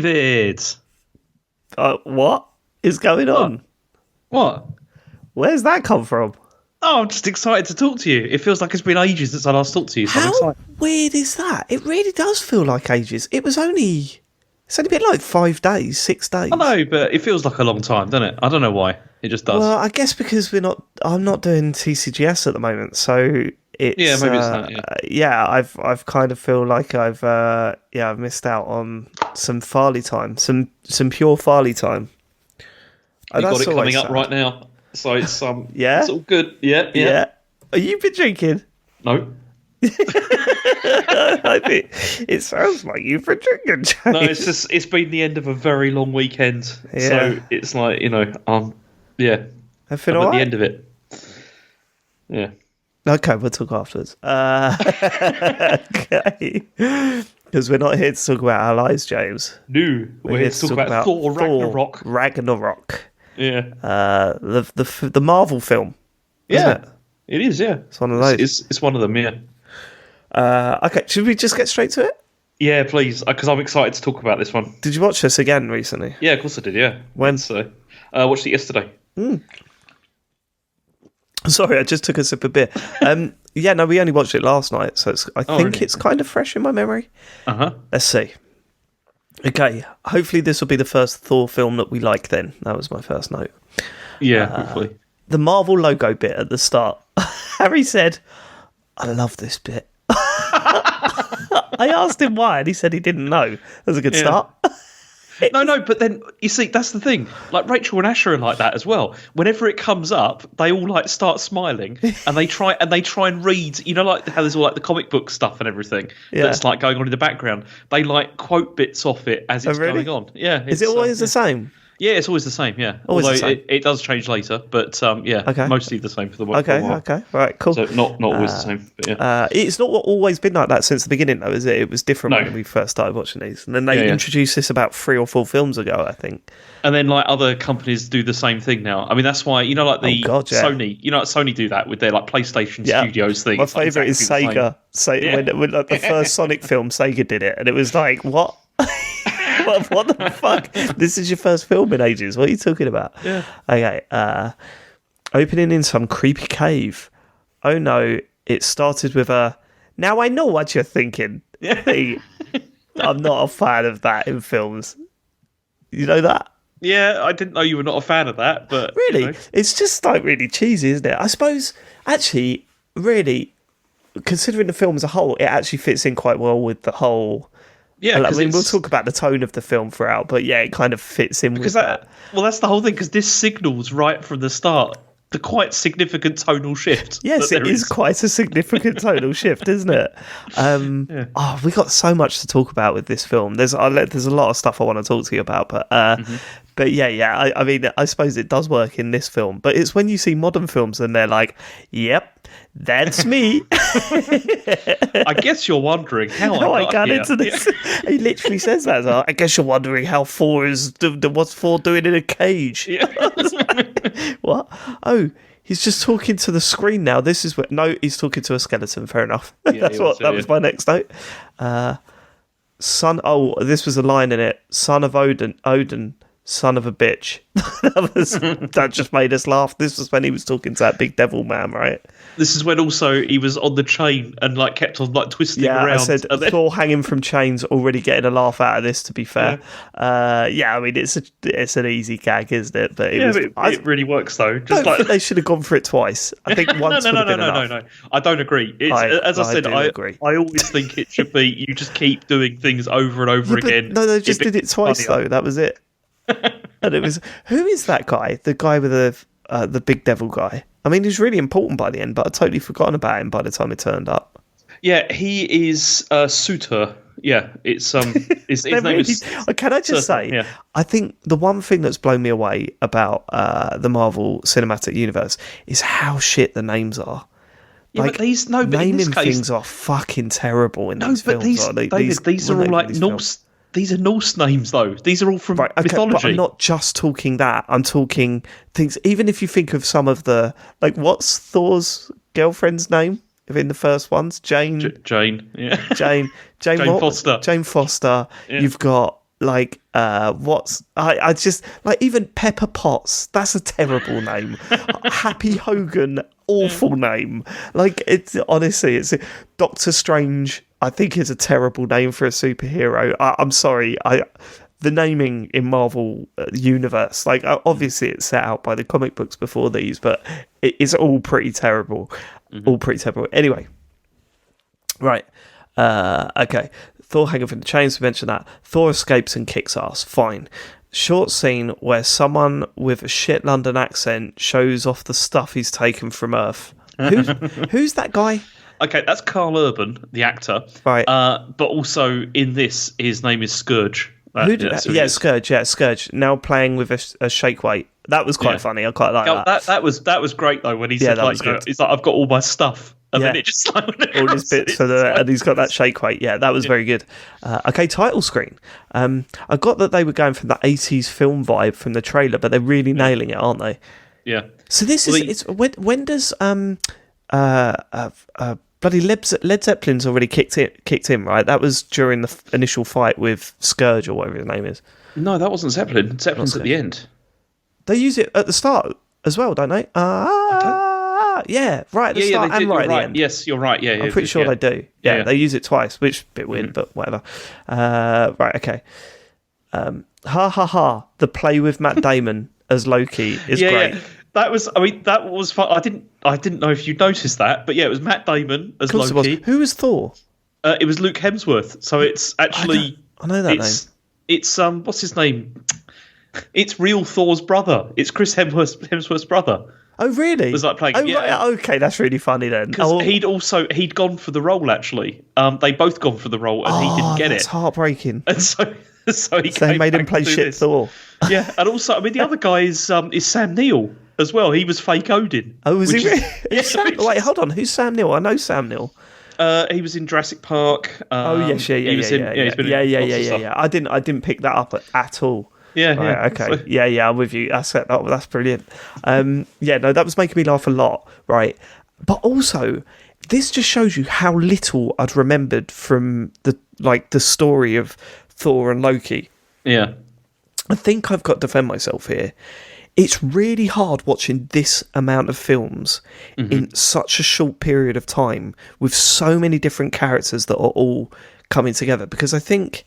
David! What is going on? What? Where's that come from? Oh, I'm just excited to talk to you. It feels like it's been ages since I last talked to you, so I'm How excited. weird is that? It really does feel like ages. It's only been like 5 days, 6 days. I know, but it feels like a long time, doesn't it? I don't know why. It just does. Well, I guess because I'm not doing TCGS at the moment, so it's maybe it's that. Yeah. I've kind of feel like I've missed out on some Farley time, some pure Farley time. You got it coming up right now, so it's yeah, it's all good. Yeah. Are you been drinking? No. I think it sounds like you've been drinking, James. No, it's been the end of a very long weekend, so it's like yeah. I feel I'm all at the right? end of it. Yeah. Okay, we'll talk afterwards. Okay. Because we're not here to talk about our lives, James. No, we're here to talk about Thor Ragnarok. Ragnarok. Yeah. The Marvel film. Isn't it is. Yeah, it's one of those. It's one of them. Yeah. Okay, should we just get straight to it? Yeah, please, because I'm excited to talk about this one. Did you watch this again recently? Yeah, of course I did. Yeah. When? So, I watched it yesterday. Sorry, I just took a sip of beer. We only watched it last night, so I think it's kind of fresh in my memory. Let's see. Okay, hopefully this will be the first Thor film that we like then. That was my first note. Yeah, hopefully. The Marvel logo bit at the start. Harry said, I love this bit. I asked him why, and he said he didn't know. That was a good start. No, but then you see, that's the thing. Like Rachel and Asher are like that as well. Whenever it comes up, they all like start smiling, and they try and read. You know, like how there's all like the comic book stuff and everything that's like going on in the background. They like quote bits off it as it's going on. Yeah, is it always the same? Yeah, it's always the same. Yeah, always although the same. It does change later, but mostly the same for the one. Okay, right, cool. So not always the same, but yeah. It's not always been like that since the beginning, though, is it? It was different when we first started watching these, and then they introduced this about 3 or 4 films ago, I think. And then like other companies do the same thing now. I mean, that's why like Sony. You know, like Sony do that with their like PlayStation Studios thing. My favourite is Sega. When like the first Sonic film, Sega did it, and it was like, what? What the fuck? This is your first film in ages. What are you talking about? Yeah. Okay. Opening in some creepy cave. Oh no! It started with a. Now I know what you're thinking. I'm not a fan of that in films. You know that? Yeah, I didn't know you were not a fan of that, but really, it's just like really cheesy, isn't it? I suppose actually, really, considering the film as a whole, it actually fits in quite well with the whole. Yeah, I mean, we'll talk about the tone of the film throughout, but yeah, it kind of fits in with that. Well, that's the whole thing, because this signals right from the start the quite significant tonal shift. Yes, it is quite a significant tonal shift, isn't it? We got so much to talk about with this film. There's a lot of stuff I want to talk to you about, but I mean, I suppose it does work in this film, but it's when you see modern films and they're like, yep, that's me. I guess you're wondering how I got into this. He literally says that. So I guess you're wondering how what's Thor doing in a cage. Yeah. What? Oh, he's just talking to the screen now. This is he's talking to a skeleton. Fair enough. That was my next note. This was a line in it. Son of Odin, son of a bitch. that just made us laugh. This was when he was talking to that big devil man, right? This is when also he was on the chain and like kept on like twisting around. I said Thor hanging from chains, already getting a laugh out of this, to be fair. I mean, it's an easy gag, isn't it? But it really works though. I think they should have gone for it twice. I think once would have been enough. No. I don't agree. I agree. I always think it should be you just keep doing things over and over again. No, they just did it twice though. That was it. And it was, who is that guy? The guy with the big devil guy. I mean, he's really important by the end, but I'd totally forgotten about him by the time it turned up. Yeah, he is Suitor. Yeah, it's his name is. Can I just say? I think the one thing that's blown me away about the Marvel Cinematic Universe is how shit the names are. Yeah, but naming things are fucking terrible in these films. These are all like Norse. These are Norse names, though. These are all from mythology. But I'm not just talking that. I'm talking things. Even if you think of some of the what's Thor's girlfriend's name in the first ones? Jane. Jane. Yeah. Jane Foster. Jane Foster. Yeah. You've got like I just like even Pepper Potts. That's a terrible name. Happy Hogan, awful name. Like it's honestly, it's Doctor Strange. I think is a terrible name for a superhero. I'm sorry. The naming in Marvel universe, like obviously it's set out by the comic books before these, but it's all pretty terrible. All pretty terrible. Anyway, right. Okay. Thor hanging from the chains, we mentioned that. Thor escapes and kicks ass. Fine. Short scene where someone with a shit London accent shows off the stuff he's taken from Earth. Who's that guy? Okay, that's Carl Urban, the actor. Right. But also in this, his name is Scourge. Scourge. Now playing with a shake weight. That was quite funny. I quite like that. That was great though when he said he's like, I've got all my stuff. And then it just like all his bits and he's got that shake weight. Yeah, that was very good. Okay, title screen. I got that they were going for the 80s film vibe from the trailer, but they're really nailing it, aren't they? Yeah. So this is when does bloody Led Zeppelin's already kicked in, right? That was during the initial fight with Scourge or whatever his name is. No, that wasn't Zeppelin. Zeppelin's at the end. They use it at the start as well, don't they? Yeah, right at the start and right at the end. Yes, you're right. Yeah, I'm pretty sure they do. Yeah, they use it twice, which is a bit weird, but whatever. Right, okay. Ha ha ha! The play with Matt Damon as Loki is great. Yeah. That was fun. I didn't know if you noticed that, but yeah, it was Matt Damon as Loki. Who was Thor? It was Luke Hemsworth. So it's actually I know that name. It's what's his name? It's real Thor's brother. It's Chris Hemsworth's brother. Oh really? Was like playing? Right. Okay, that's really funny then. Because he'd gone for the role actually. They both gone for the role and he didn't get it. That's heartbreaking. And so he made him play shit Thor. Yeah, and also the other guy is Sam Neill as well. He was fake Odin. Oh, was he? Wait, hold on. Who's Sam Neill? I know Sam Neill. He was in Jurassic Park. Yeah. I didn't pick that up at all. Yeah, right, okay. So, yeah, I'm with you. That's brilliant. That was making me laugh a lot, right? But also, this just shows you how little I'd remembered from the story of Thor and Loki. Yeah. I think I've got to defend myself here. It's really hard watching this amount of films in such a short period of time with so many different characters that are all coming together, because I think,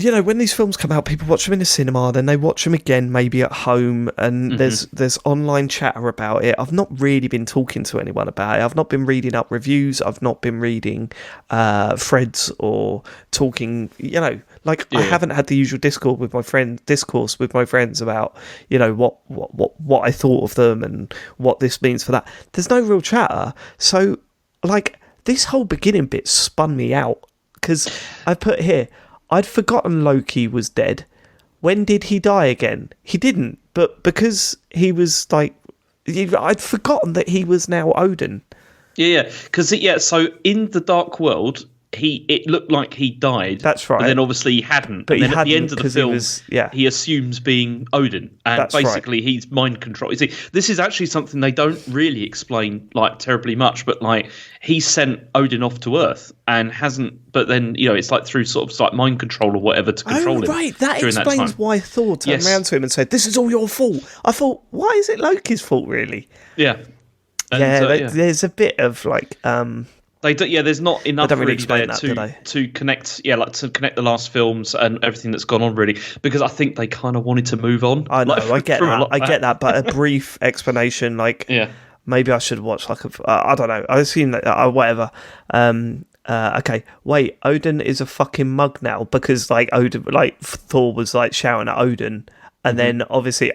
when these films come out, people watch them in the cinema, then they watch them again maybe at home, and there's online chatter about it. I've not really been talking to anyone about it. I've not been reading up reviews. I've not been reading threads or talking, I haven't had the usual discourse with my friends about, what I thought of them and what this means for that. There's no real chatter. So, this whole beginning bit spun me out, because I put here, I'd forgotten Loki was dead. When did he die again? He didn't, but because he was I'd forgotten that he was now Odin. Yeah, because so in the Dark World, it looked like he died. That's right. But then obviously he hadn't. But and then he at the end of the film, he assumes being Odin, and that's basically right. He's mind control. You see, this is actually something they don't really explain terribly much, but he sent Odin off to Earth and hasn't. But then it's through sort of mind control or whatever to control him. Oh right, that explains why Thor turned around to him and said, "This is all your fault." I thought, why is it Loki's fault, really? Yeah, there's a bit of They do, there's not enough they don't really explain there that, to connect, to connect the last films and everything that's gone on, really, because I think they kind of wanted to move on. I know, I get that, but a brief explanation, maybe I should watch I don't know. I assume that whatever. Okay, wait, Odin is a fucking mug now because Odin, Thor was shouting at Odin. And then, obviously,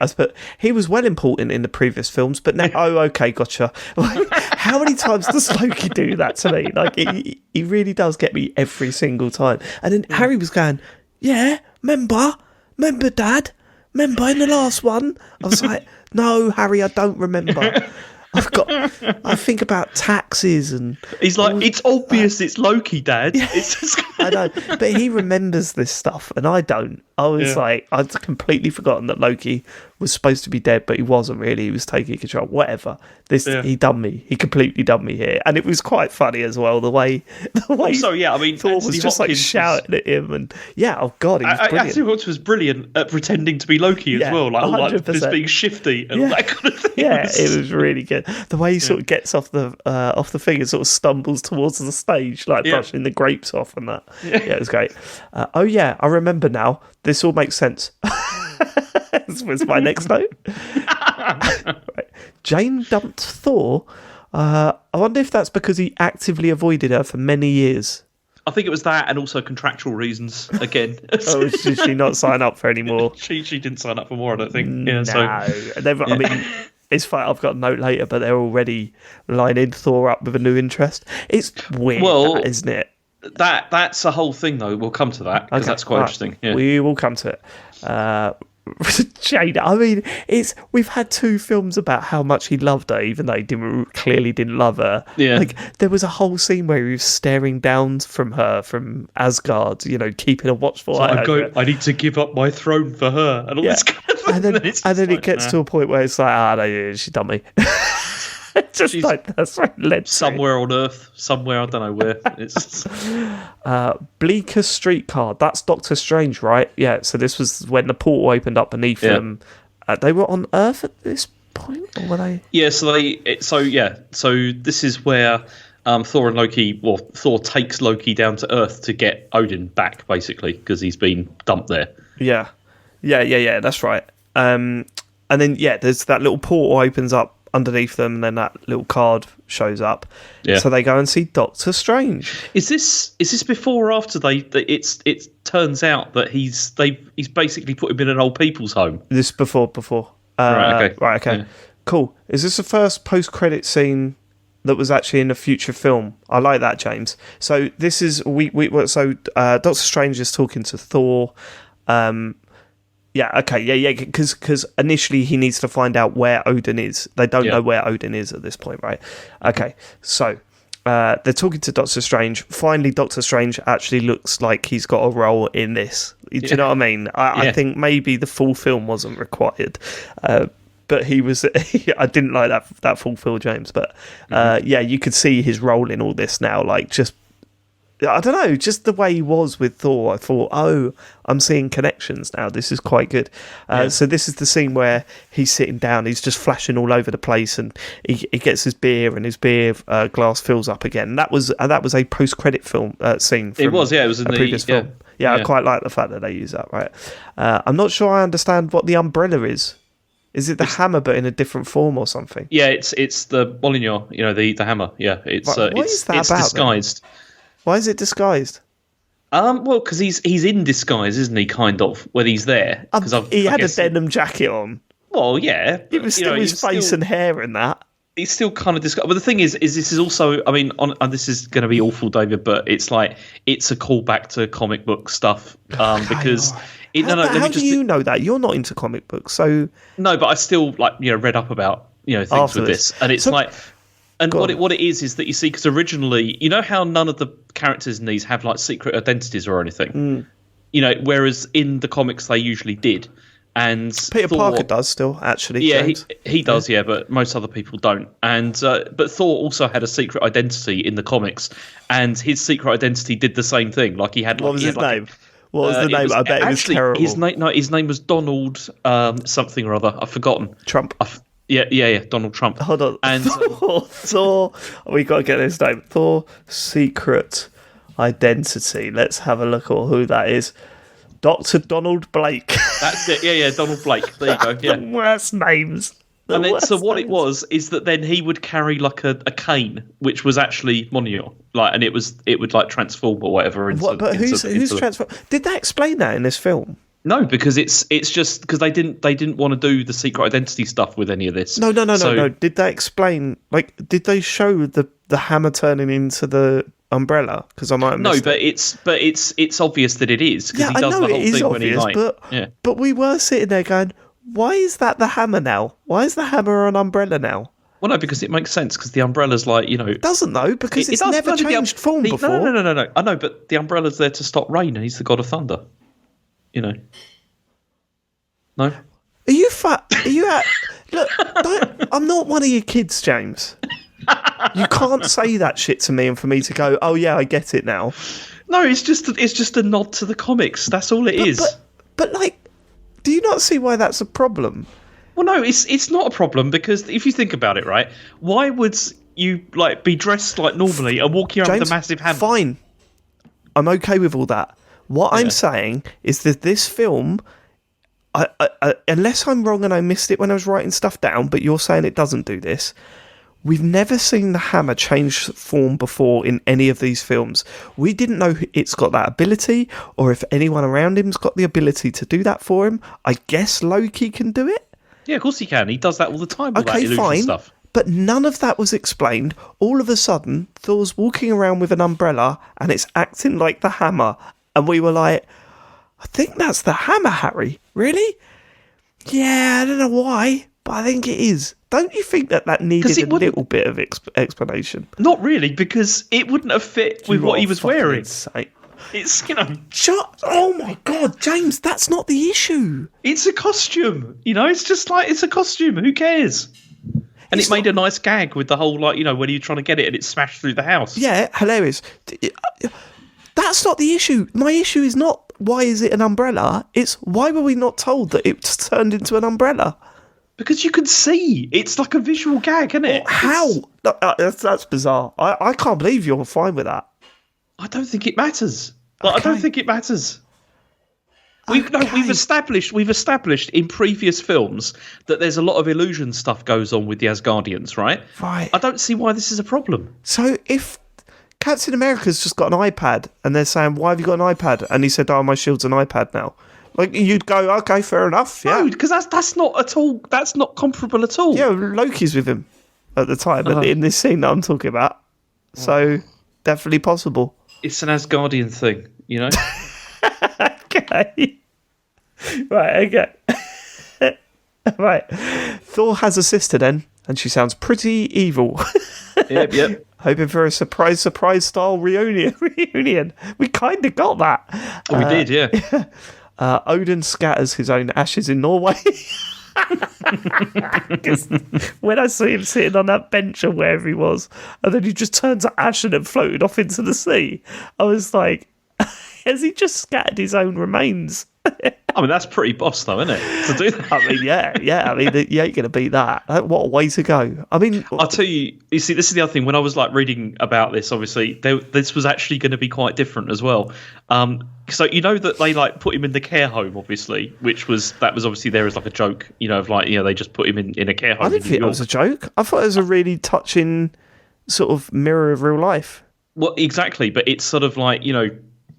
he was well important in the previous films, but now, okay, gotcha. How many times does Loki do that to me? He really does get me every single time. And then Harry was going, remember, Dad? Remember in the last one? I was like, no, Harry, I don't remember. I think about taxes and... He's like, it's obvious it's Loki, Dad. Yeah, it's just... I know, but he remembers this stuff and I don't. I was I'd completely forgotten that Loki was supposed to be dead, but he wasn't really. He was taking control. Whatever. He done me. He completely done me here, and it was quite funny as well. The way. So yeah, I mean, Thor was Anthony just Hopkins shouting at him, and oh god, he was brilliant. Anthony Hopkins was brilliant at pretending to be Loki as well, like just being shifty and all that kind of thing. Yeah, it was really good. The way he sort of gets off the thing and sort of stumbles towards the stage, like brushing the grapes off and that. Yeah, it was great. I remember now. This all makes sense. This was my next note. Right. Jane dumped Thor. I wonder if that's because he actively avoided her for many years. I think it was that, and also contractual reasons again. Did she not sign up for any more? She didn't sign up for more, I don't think. Yeah, I mean, it's fine. I've got a note later, but they're already lining Thor up with a new interest. It's weird, isn't it? That's a whole thing, though. We'll come to that because that's quite interesting. Yeah. We will come to it. Jane, I mean, we've had 2 films about how much he loved her, even though he clearly didn't love her. Yeah. Like, there was a whole scene where he was staring down from her from Asgard, keeping a watchful eye over it. I need to give up my throne for her, and all this kind of thing. And then it gets to a point where it's like, no, she done me. She's that's right, somewhere on Earth, somewhere, I don't know where. It's Bleecker Streetcar. That's Doctor Strange, right? Yeah. So this was when the portal opened up beneath them. They were on Earth at this point, or were they? Yeah. So this is where Thor and Loki. Well, Thor takes Loki down to Earth to get Odin back, basically, because he's been dumped there. Yeah. That's right. And then there's that little portal opens up underneath them, and then that little card shows up. Yeah. So they go and see Doctor Strange. Is this before or after it turns out that he's basically put him in an old people's home? This before. Right. Okay. Yeah. Cool. Is this the first post-credit scene that was actually in a future film? I like that, James. So this is Doctor Strange is talking to Thor. Because initially he needs to find out where Odin is. They don't know where Odin is at this point, right? Okay, so they're talking to Doctor Strange. Finally, Doctor Strange actually looks like he's got a role in this. Do you know what I mean? I think maybe the full film wasn't required. But he was... I didn't like that full Phil James, but you could see his role in all this now, like just... I don't know, just the way he was with Thor, I thought, I'm seeing connections now. This is quite good. So this is the scene where he's sitting down, he's just flashing all over the place, and he gets his beer, and his beer glass fills up again. That was a post-credit film scene. It was in the previous film. Yeah, I quite like the fact that they use that, right? I'm not sure I understand what the umbrella is. Is it the hammer, but in a different form or something? Yeah, it's the Molinor, the hammer. Yeah, it's disguised. Then? Why is it disguised? Well, because he's in disguise, isn't he? Kind of when he's there. He had a denim jacket on. Well, yeah, it was still his face and hair and that. He's still kind of disguised. But the thing is this is also. I mean, this is going to be awful, David, but it's like it's a callback to comic book stuff because. How do you know that? You're not into comic books, so no. But I still read up about things after with this, and it's And what it is that you see, because originally, how none of the characters in these have like secret identities or anything, whereas in the comics they usually did. And Peter Parker does still, actually. Yeah, he does, but most other people don't. And but Thor also had a secret identity in the comics, and his secret identity did the same thing. Like he had. What was his name? What was the name? I bet it was terrible. His name was Donald something or other. I've forgotten. Trump. Yeah, Donald Trump. Hold on. And Thor, we got to get his name. Thor secret identity. Let's have a look at who that is. Dr. Donald Blake. That's it. Yeah, Donald Blake. There you go. Yeah. The worst names. What it was is that then he would carry like a cane, which was actually Monior, and it would like transform or whatever. Who's transform? Did they explain that in this film? No, because it's just because they didn't want to do the secret identity stuff with any of this. No. Did they explain? Did they show the hammer turning into the umbrella? Because I might have missed but it's obvious that it is because he does the whole thing obvious, when he but we were sitting there going, why is that the hammer now? Why is the hammer an umbrella now? Well, no, because it makes sense because the umbrella's It doesn't though, because it's never changed form before. No. I know, but the umbrella's there to stop rain, and he's the god of thunder. No? Are you fat? Are you at? Look, I'm not one of your kids, James. You can't say that shit to me and for me to go, oh yeah, I get it now. No, it's just a nod to the comics. That's all it is. But like, do you not see why that's a problem? Well, no, it's not a problem because if you think about it, right? Why would you like be dressed like normally and walking around with a massive hammer? Fine, I'm okay with all that. What I'm saying is that this film, I, unless I'm wrong and I missed it when I was writing stuff down, but you're saying it doesn't do this. We've never seen the hammer change form before in any of these films. We didn't know it's got that ability, or if anyone around him's got the ability to do that for him. I guess Loki can do it. Yeah, of course he can. He does that all the time with that illusion fine. stuff. But none of that was explained. All of a sudden, Thor's walking around with an umbrella, and it's acting like the hammer. And we were like, I think that's the hammer, Harry. Really? Yeah, I don't know why, but I think it is. Don't you think that needed a little bit of explanation? Not really, because it wouldn't have fit with what he was wearing. Insane. It's, oh my God, James, that's not the issue. It's a costume. It's just like, it's a costume. Who cares? And it made a nice gag with the whole, like, when you're trying to get it and it smashed through the house. Yeah, hilarious. That's not the issue. My issue is not why is it an umbrella. It's why were we not told that it's turned into an umbrella? Because you can see. It's like a visual gag, isn't it? How? That's bizarre. I can't believe you're fine with that. I don't think it matters. I don't think it matters. We've established in previous films that there's a lot of illusion stuff goes on with the Asgardians, right? Right. I don't see why this is a problem. So if Captain America's just got an iPad and they're saying, why have you got an iPad? And he said, oh, my shield's an iPad now. Like, you'd go, okay, fair enough, yeah. No, because that's not at all, that's not comparable at all. Yeah, Loki's with him at the time, in this scene that I'm talking about. So, definitely possible. It's an Asgardian thing, Okay. Right, okay. Right. Thor has a sister then, and she sounds pretty evil. Yep. Hoping for a surprise style reunion. We kind of got that. We did, yeah. Odin scatters his own ashes in Norway. When I see him sitting on that bench or wherever he was, and then he just turned to ash and then floated off into the sea, I was like, has he just scattered his own remains? I mean, that's pretty boss, though, isn't it? To do that. I mean, yeah. I mean, you ain't going to beat that. What a way to go. I mean, I'll tell you. You see, this is the other thing. When I was like reading about this, obviously, this was actually going to be quite different as well. So that they like put him in the care home, obviously, that was obviously there as like a joke. They just put him in a care home. I didn't think it was a joke. I thought it was a really touching sort of mirror of real life. Well, exactly, but it's sort of like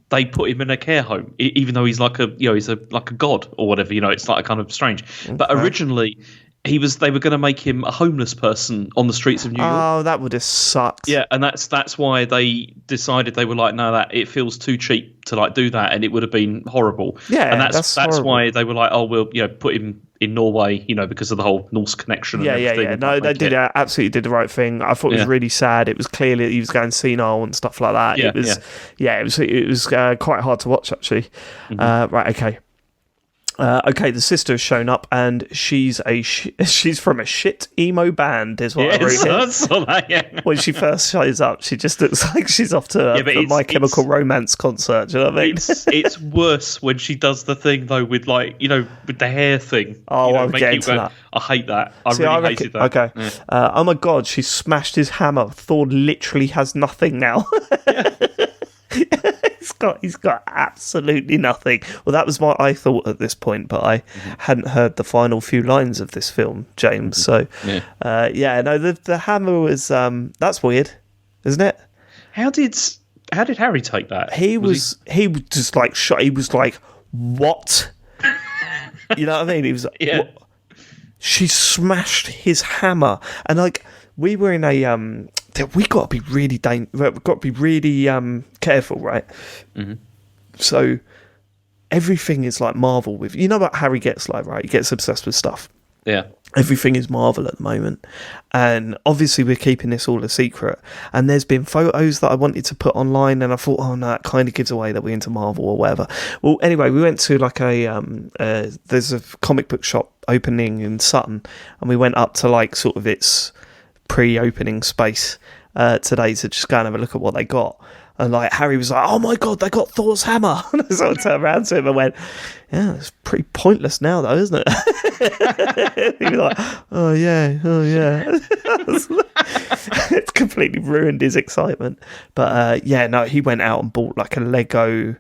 they put him in a care home, even though he's like he's like a god or whatever. It's like kind of strange. Okay. But originally, they were going to make him a homeless person on the streets of New York. Oh, that would have sucked. Yeah, and that's why they decided they were like, no, that it feels too cheap to like do that, and it would have been horrible. Yeah, and that's why they were like, oh, we'll put him in Norway, because of the whole Norse connection. And Yeah. No, they absolutely did the right thing. I thought it was really sad. It was clearly that he was going senile and stuff like that. It was quite hard to watch actually. Mm-hmm. Right, okay. The sister has shown up, and she's from a shit emo band, is what I read. When she first shows up, she just looks like she's off to a My Chemical Romance concert. Do you know what I mean? It's worse when she does the thing though, with with the hair thing. Oh, I'm getting to that. I hate that. I really hated that. Okay. Yeah. Oh my God, she smashed his hammer. Thor literally has nothing now. Yeah. He's got absolutely nothing. Well, that was what I thought at this point, but I hadn't heard the final few lines of this film, James. So, the hammer was that's weird, isn't it? How did Harry take that? He was just like shot. He was like, what? You know what I mean? He was like, what? She smashed his hammer, and like we were in a we got to be really careful, right? Mm-hmm. So everything is like Marvel with what Harry gets like, right? He gets obsessed with stuff. Yeah. Everything is Marvel at the moment. And obviously we're keeping this all a secret. And there's been photos that I wanted to put online, and I thought, oh no, that kind of gives away that we're into Marvel or whatever. Well, anyway, we went to like there's a comic book shop opening in Sutton, and we went up to like sort of its pre-opening space today to just go and have a look at what they got. And like Harry was like, oh my god, they got Thor's hammer. And so I turned around to him and went, yeah, it's pretty pointless now though, isn't it? He was like, oh yeah. It's completely ruined his excitement. But no, he went out and bought like a Lego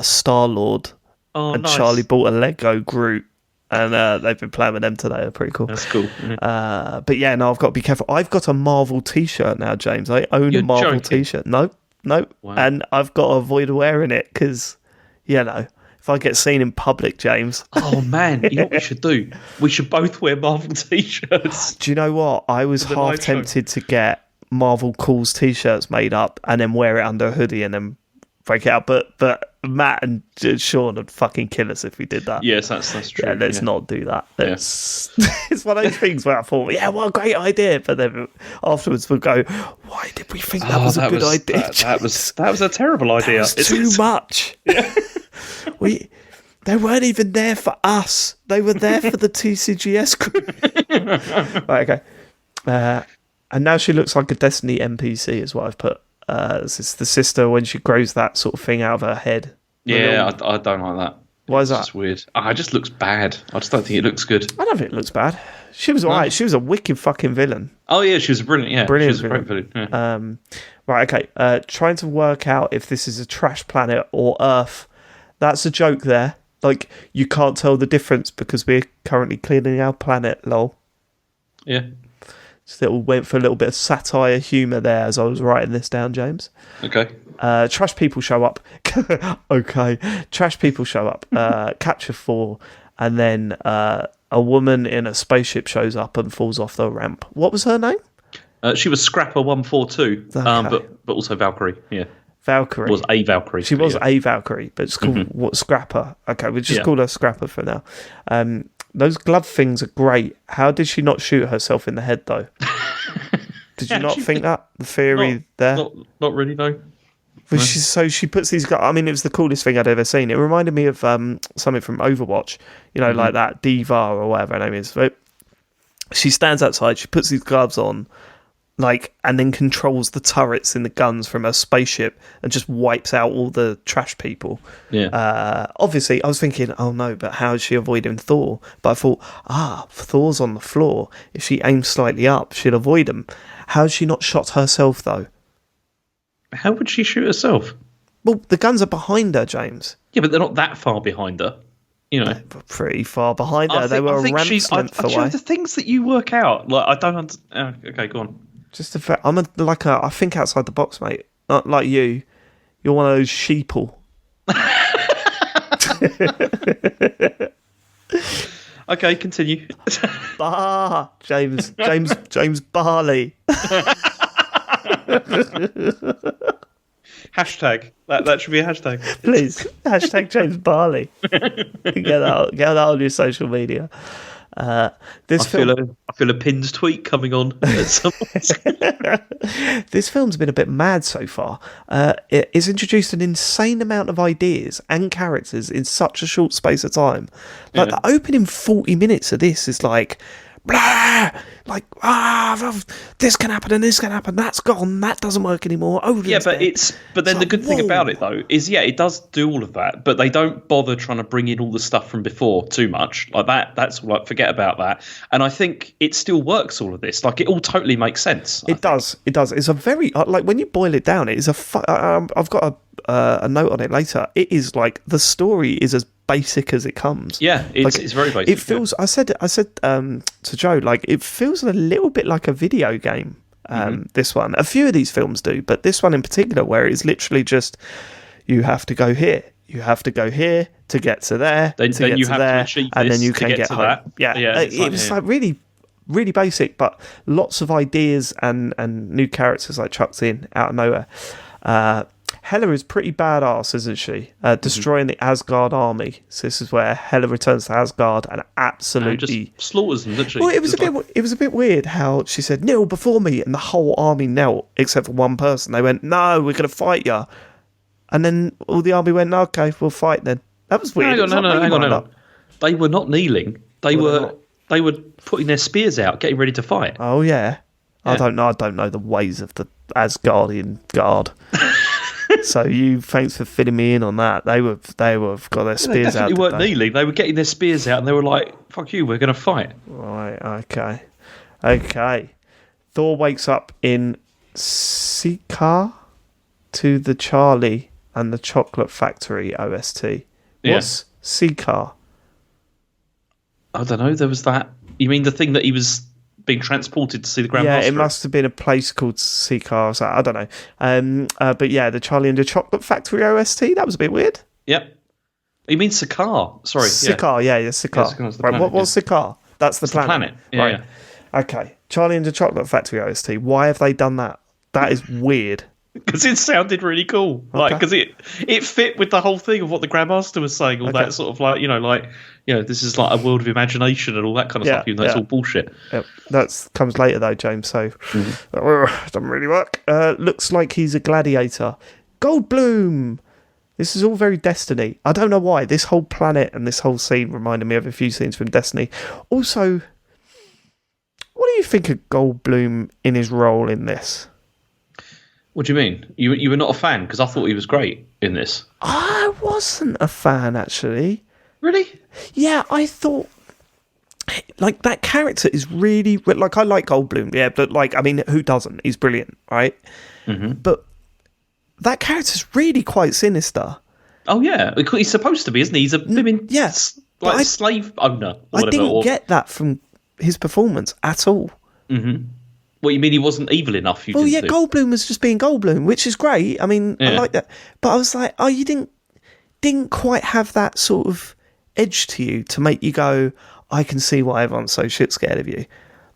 Star-Lord. Oh, and nice. Charlie bought a Lego Groot. And they've been playing with them today. They're pretty cool. That's cool. Yeah. But yeah, no, I've got to be careful. I've got a Marvel t-shirt now, James. I own a Marvel joking. t-shirt. No. Wow. And I've got to avoid wearing it because, if I get seen in public, James. Oh man, you know what we should do? We should both wear Marvel t-shirts. Do you know what? I was half tempted to get Marvel Calls t-shirts made up and then wear it under a hoodie and then break it out. But Matt and Sean would fucking kill us if we did that. Yes, that's true. Yeah, let's not do that. It's one of those things where I thought, yeah, what a great idea. But then afterwards we'll go, why did we think that was a good idea? That was a terrible idea. That was too much. Yeah. They weren't even there for us. They were there for the TCGS group. Right, okay. And now she looks like a Destiny NPC is what I've put. It's the sister when she grows that sort of thing out of her head. Yeah, I don't like that. Why is that? It's just weird. It just looks bad. I just don't think it looks good. I don't think it looks bad. She was alright. She was a wicked fucking villain. Oh yeah, she was brilliant. Yeah, brilliant. She was a great villain. Yeah. Right, okay. Trying to work out if this is a trash planet or Earth. That's a joke there. Like, you can't tell the difference because we're currently cleaning our planet, lol. Yeah. Still went for a little bit of satire humour there as I was writing this down, James. Okay. Trash people show up. Okay. Trash people show up. Capture 4. And then a woman in a spaceship shows up and falls off the ramp. What was her name? She was Scrapper 142, Okay. but also Valkyrie. Yeah. Valkyrie. Was a Valkyrie. She was a Valkyrie, but it's called Scrapper. Okay, we'll just call her Scrapper for now. Those glove things are great. How did she not shoot herself in the head, though? Did you not think that? The theory there? Not really, no. Well, she puts these... I mean, it was the coolest thing I'd ever seen. It reminded me of something from Overwatch, like that Diva or whatever her name is. But she stands outside, she puts these gloves on, and then controls the turrets in the guns from her spaceship and just wipes out all the trash people. Yeah. Obviously, I was thinking, oh no, but how is she avoiding Thor? But I thought, Thor's on the floor. If she aims slightly up, she'll avoid him. How has she not shot herself, though? How would she shoot herself? Well, the guns are behind her, James. Yeah, but they're not that far behind her. They're pretty far behind her. They were a ramp's length away. The things that you work out, I don't. Okay, go on. Just a fact. I think outside the box, mate. Not like you. You're one of those sheeple. Okay, continue. James Barley. Hashtag. That should be a hashtag. Please. Hashtag James Barley. Get that on your social media. I feel a pinned tweet coming on at some point. This film's been a bit mad so far. It's introduced an insane amount of ideas and characters in such a short space of time. The opening 40 minutes of this is like, blah, this can happen and this can happen. That's gone. That doesn't work anymore. Oh, yeah, but then the good thing about it though is it does do all of that, but they don't bother trying to bring in all the stuff from before too much. Like that, that's forget about that. And I think it still works. All of this, it all totally makes sense. It does. It's a very when you boil it down, it is I've got a note on it later. It is the story is as basic as it comes. Yeah, it's very basic. It feels. Yeah. I said to Joe, it feels a little bit like a video game. This one, a few of these films do, but this one in particular, where it's literally just you have to go here, you have to go here to get to there, then you have to achieve this, and then you can get home. That. Yeah, it was really, really basic, but lots of ideas and new characters chucked in out of nowhere. Hela is pretty badass, isn't she? Destroying the Asgard army. So this is where Hela returns to Asgard and absolutely just slaughters them, literally. Well, it was a bit weird how she said kneel before me, and the whole army knelt except for one person. They went, "No, we're going to fight you," and then all the army went, "Okay, we'll fight then." That was weird. Hang on. They were not kneeling. They were putting their spears out, getting ready to fight. Oh yeah. I don't know the ways of the Asgardian guard. So thanks for fitting me in on that. They were got their spears out. They weren't kneeling. They were getting their spears out, and they were like, "Fuck you, we're going to fight." Right. Okay. Thor wakes up in Sikaar to the Charlie and the Chocolate Factory OST. What's Sikaar? I don't know. There was that. You mean the thing that he was being transported to see the Grandmaster? Yeah, it must have been a place called Sikaar. So I don't know. But yeah, the Charlie and the Chocolate Factory OST. That was a bit weird. Yep. You mean Sikaar? Sorry. Sikaar. Yeah, Sikaar. Yeah, Right. What's Sikaar? That's the planet. Yeah, right. Yeah. Okay. Charlie and the Chocolate Factory OST. Why have they done that? That is weird. Because it sounded really cool. Because it fit with the whole thing of what the Grandmaster was saying. All that sort of this is like a world of imagination and all that kind of stuff. Even though it's all bullshit. Yep. That comes later though, James. So doesn't really work. Looks like he's a gladiator. Goldblum. This is all very Destiny. I don't know why. This whole planet and this whole scene reminded me of a few scenes from Destiny. Also, what do you think of Goldblum in his role in this? What do you mean? You were not a fan? Because I thought he was great in this. I wasn't a fan, actually. Really? Yeah, I thought like that character is really like I like Goldblum, yeah, but like I mean, who doesn't? He's brilliant, right? Mm-hmm. But that character's really quite sinister. Oh yeah, he's supposed to be, isn't he? He's a slave owner. Or I didn't get that from his performance at all. Mm-hmm. What, you mean he wasn't evil enough? Goldblum was just being Goldblum, which is great. I mean, I like that. But I was like, oh, you didn't quite have that sort of edge to you to make you go, I can see why everyone's so shit scared of you.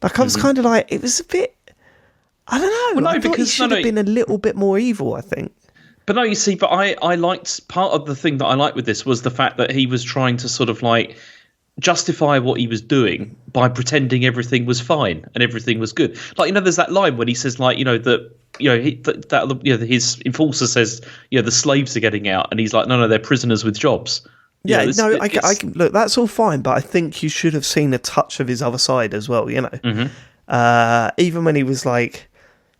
Like, I was kind of like, it was a bit, I don't know. Well, I thought he should have been a little bit more evil, I think. But no, you see, but I liked, part of the thing that I liked with this was the fact that he was trying to sort of like justify what he was doing by pretending everything was fine and everything was good. Like, there's that line when he says, like, his enforcer says, the slaves are getting out, and he's like, no, they're prisoners with jobs. Yeah, look, that's all fine, but I think you should have seen a touch of his other side as well. Mm-hmm. Even when he was like,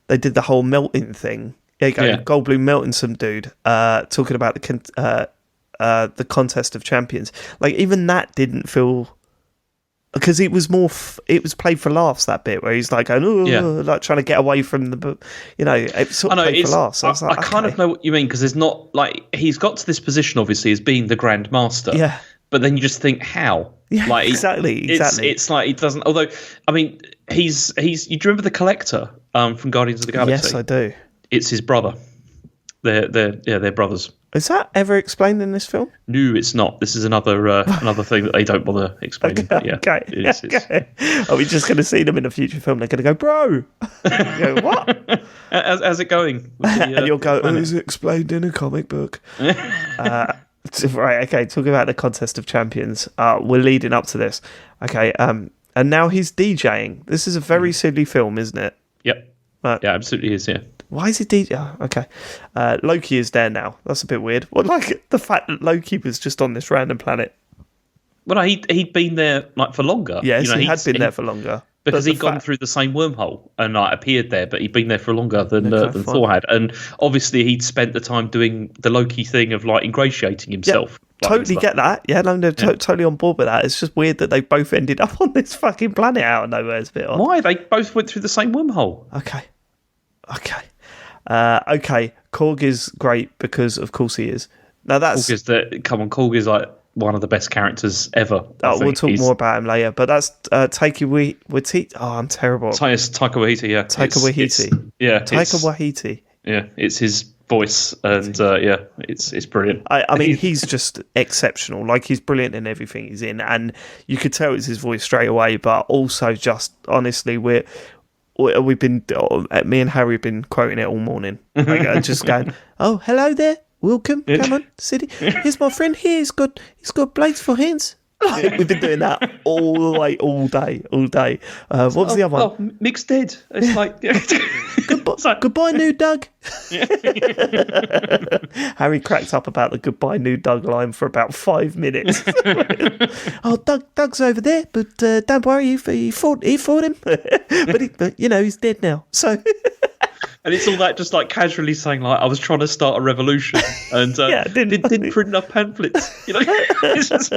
they did the whole melting thing. Goldblum melting some dude, talking about the contest of champions. Like, even that didn't feel, because it was more it was played for laughs, that bit where he's like going, like trying to get away from the, it's sort of played for laughs. I kind of know what you mean, because there's not, like, he's got to this position obviously as being the Grand Master, but then you just think, how? Like, exactly. It's like he doesn't, although I mean he's you do you remember the Collector from Guardians of the Galaxy? Yes, I do. It's his brother. They're brothers. Is that ever explained in this film? No, it's not. This is another thing that they don't bother explaining. Okay. Are we just going to see them in a future film? They're going to go, bro. You go, what? How's it going? And you'll go, is it explained in a comic book? Right, okay, talking about the contest of champions. We're leading up to this. Okay, and now he's DJing. This is a very silly film, isn't it? Yep. Yeah, absolutely is, yeah. Why is he DJ? Oh, okay. Loki is there now. That's a bit weird. Well, like the fact that Loki was just on this random planet. Well, no, he'd been there like for longer. Yes, he had been there for longer. Because he'd gone through the same wormhole and appeared there, but he'd been there for longer than Thor had. And obviously he'd spent the time doing the Loki thing of like ingratiating himself. Yeah, totally get that. Yeah, no, totally on board with that. It's just weird that they both ended up on this fucking planet out of nowhere. It's a bit odd. Why? They both went through the same wormhole. Okay. Korg is great because of course he is. Now that's Korg is like one of the best characters ever. We'll talk more about him later. But that's Taika Waititi. Oh, I'm terrible. Taika Waititi, yeah. Taika Waititi. Yeah, it's his voice, and it's brilliant. I mean, he's just exceptional. Like, he's brilliant in everything he's in, and you could tell it's his voice straight away. But also, just honestly, we've been, me and Harry have been quoting it all morning. Like, just going, oh, hello there, welcome, come on, sit. Here's my friend here. He's got blades for hands. We've been doing that all the way, all day. What was the other one? Oh, Mick's dead. It's like goodbye, new Doug. Harry cracked up about the goodbye, new Doug line for about 5 minutes. Oh, Doug's over there, but don't worry, he fought him, but he's dead now. So. And it's all that just like casually saying like I was trying to start a revolution and didn't print enough pamphlets. It's just...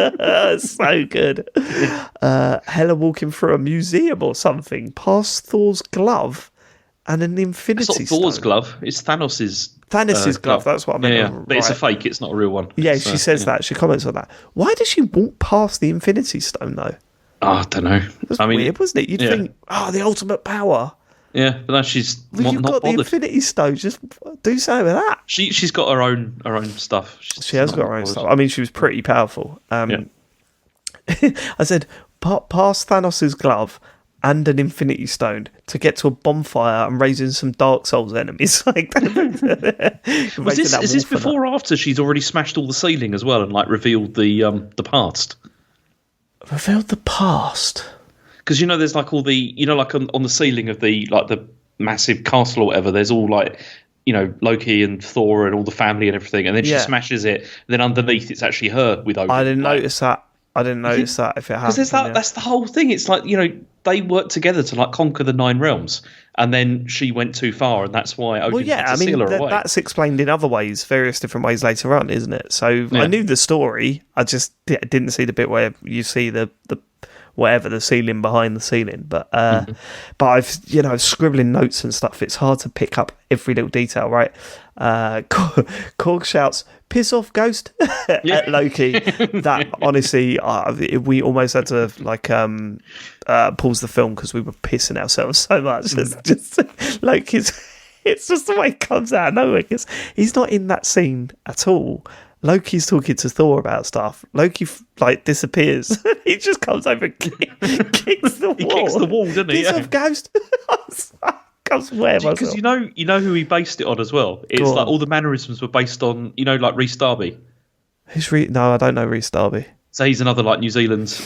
so good. Hela walking through a museum or something past Thor's glove and an Infinity Stone. It's not Thor's glove. It's Thanos's glove. That's what I meant. Yeah. But it's a fake. It's not a real one. Yeah, she says that. She comments on that. Why does she walk past the Infinity Stone though? Oh, I don't know. That's weird, wasn't it? You'd think, the ultimate power. Yeah, but now she's you've got bothered. The Infinity Stone. Just do something with that. She's got her own stuff. She has got her own stuff. I mean, she was pretty powerful. I said past Thanos' glove and an Infinity Stone to get to a bonfire and raising some Dark Souls enemies. Like is this before or after she's already smashed all the ceiling as well and like revealed the past? Revealed the past. Because there's like all the like on the ceiling of the massive castle or whatever. There's all like Loki and Thor and all the family and everything, and then she smashes it. And then underneath, it's actually her with Odin. I didn't notice that. If it happened. Because that's the whole thing. It's like they worked together to like conquer the 9 realms, and then she went too far, and that's why Odin had to seal her away. That's explained in other ways, various different ways later on, isn't it? So I knew the story. I just didn't see the bit where you see the whatever, the ceiling behind the ceiling, but I've scribbling notes and stuff. It's hard to pick up every little detail, right? Korg shouts, "Piss off, ghost!" at Loki. That honestly, we almost had to pause the film because we were pissing ourselves so much. It's just like it's just the way it comes out of nowhere because he's not in that scene at all. Loki's talking to Thor about stuff. Loki disappears. He just comes over and kicks the wall. He kicks the wall, doesn't he? Piss off, ghost. I swear myself. Because you know who he based it on as well. It's like all the mannerisms were based on like Rhys Darby. Who's No, I don't know Rhys Darby. So he's another like New Zealand